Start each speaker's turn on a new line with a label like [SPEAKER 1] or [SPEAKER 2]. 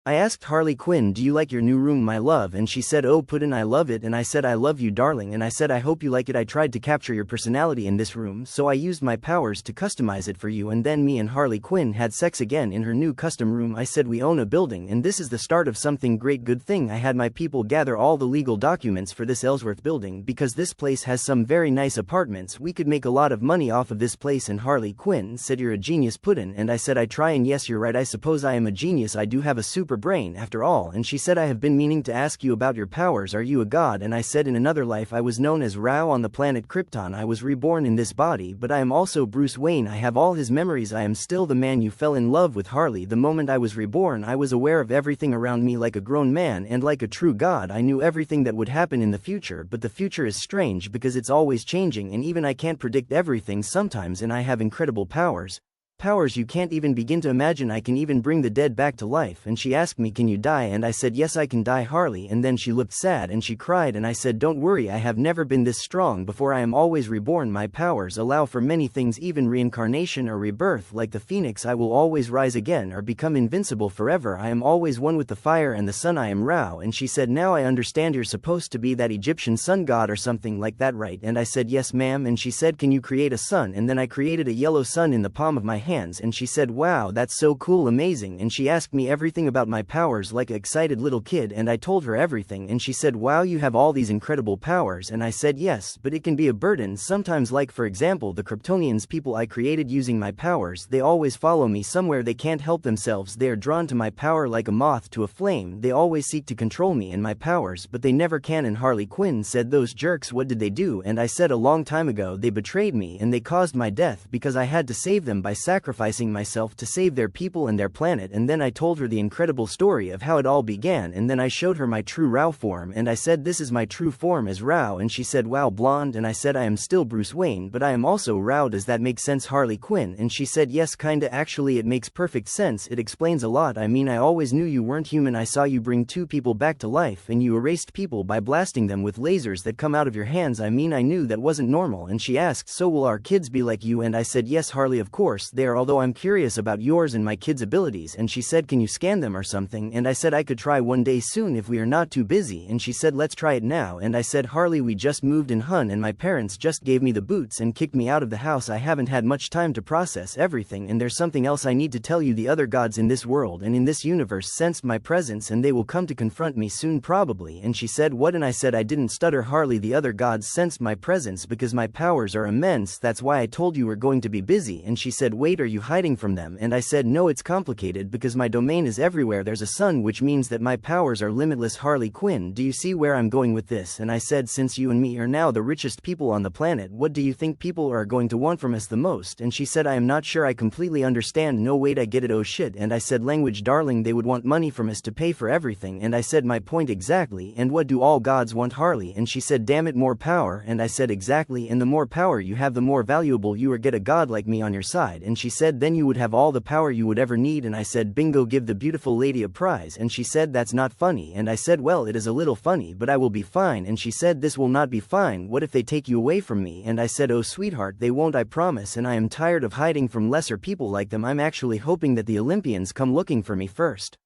[SPEAKER 1] I asked Harley Quinn, do you like your new room, my love? And she said, oh Puddin', I love it. And I said, I love you, darling. And I said, I hope you like it. I tried to capture your personality in this room, so I used my powers to customize it for you. And then me and Harley Quinn had sex again in her new custom room. I said, we own a building, and this is the start of something great. Good thing I had my people gather all the legal documents for this Ellsworth building, because this place has some very nice apartments. We could make a lot of money off of this place. And Harley Quinn said, you're a genius, Puddin'. And I said, I try, and yes, you're right, I suppose I am a genius. I do have a super brain after all. And she said, I have been meaning to ask you about your powers. Are you a god? And I said, in another life I was known as Rao on the planet Krypton. I was reborn in this body, but I am also Bruce Wayne. I have all his memories. I am still the man you fell in love with, Harley. The moment I was reborn, I was aware of everything around me like a grown man, and like a true god I knew everything that would happen in the future. But the future is strange because it's always changing, and even I can't predict everything sometimes. And I have incredible powers. Powers you can't even begin to imagine. I can even bring the dead back to life. And she asked me, can you die? And I said, yes, I can die, Harley. And then she looked sad and she cried, and I said, don't worry, I have never been this strong before. I am always reborn. My powers allow for many things, even reincarnation or rebirth. Like the phoenix, I will always rise again or become invincible forever. I am always one with the fire and the sun. I am Rao. And she said, now I understand, you're supposed to be that Egyptian sun god or something like that, right? And I said, yes, ma'am. And she said, can you create a sun? And then I created a yellow sun in the palm of my hand. And she said, wow, that's so cool, amazing. And she asked me everything about my powers like an excited little kid, and I told her everything. And she said, wow, you have all these incredible powers. And I said, yes, but it can be a burden sometimes. Like for example, the Kryptonians, people I created using my powers, they always follow me somewhere. They can't help themselves. They are drawn to my power like a moth to a flame. They always seek to control me and my powers, but they never can. And Harley Quinn said, those jerks, what did they do? And I said, a long time ago they betrayed me and they caused my death because I had to save them by sacrificing myself to save their people and their planet. And then I told her the incredible story of how it all began, and then I showed her my true Rao form, and I said, this is my true form as Rao. And she said, wow, blonde. And I said, I am still Bruce Wayne, but I am also Rao. Does that make sense, Harley Quinn? And she said, yes, kinda, actually it makes perfect sense. It explains a lot. I mean, I always knew you weren't human. I saw you bring two people back to life, and you erased people by blasting them with lasers that come out of your hands. I mean, I knew that wasn't normal. And she asked, so will our kids be like you? And I said, yes, Harley, of course they are, although I'm curious about yours and my kids' abilities. And she said, can you scan them or something? And I said, I could try one day soon if we are not too busy. And she said, let's try it now. And I said, Harley, we just moved in, hun, and my parents just gave me the boots and kicked me out of the house. I haven't had much time to process everything, and there's something else I need to tell you. The other gods in this world and in this universe sensed my presence, and they will come to confront me soon, probably. And she said, what? And I said, I didn't stutter, Harley. The other gods sensed my presence because my powers are immense. That's why I told you we're going to be busy. And she said, wait, are you hiding from them? And I said, no, it's complicated because my domain is everywhere. There's a sun, which means that my powers are limitless. Harley Quinn, do you see where I'm going with this? And I said, since you and me are now the richest people on the planet, what do you think people are going to want from us the most? And she said, I am not sure I completely understand. No, wait, I get it. Oh shit. And I said, language, darling. They would want money from us to pay for everything. And I said, my point exactly. And what do all gods want, Harley? And she said, damn it, more power. And I said, exactly. And the more power you have, the more valuable you are. Get a god like me on your side. And she said, then you would have all the power you would ever need. And I said, bingo, give the beautiful lady a prize. And she said, that's not funny. And I said, well, it is a little funny, but I will be fine. And she said, this will not be fine. What if they take you away from me? And I said, oh sweetheart, they won't, I promise. And I am tired of hiding from lesser people like them. I'm actually hoping that the Olympians come looking for me first.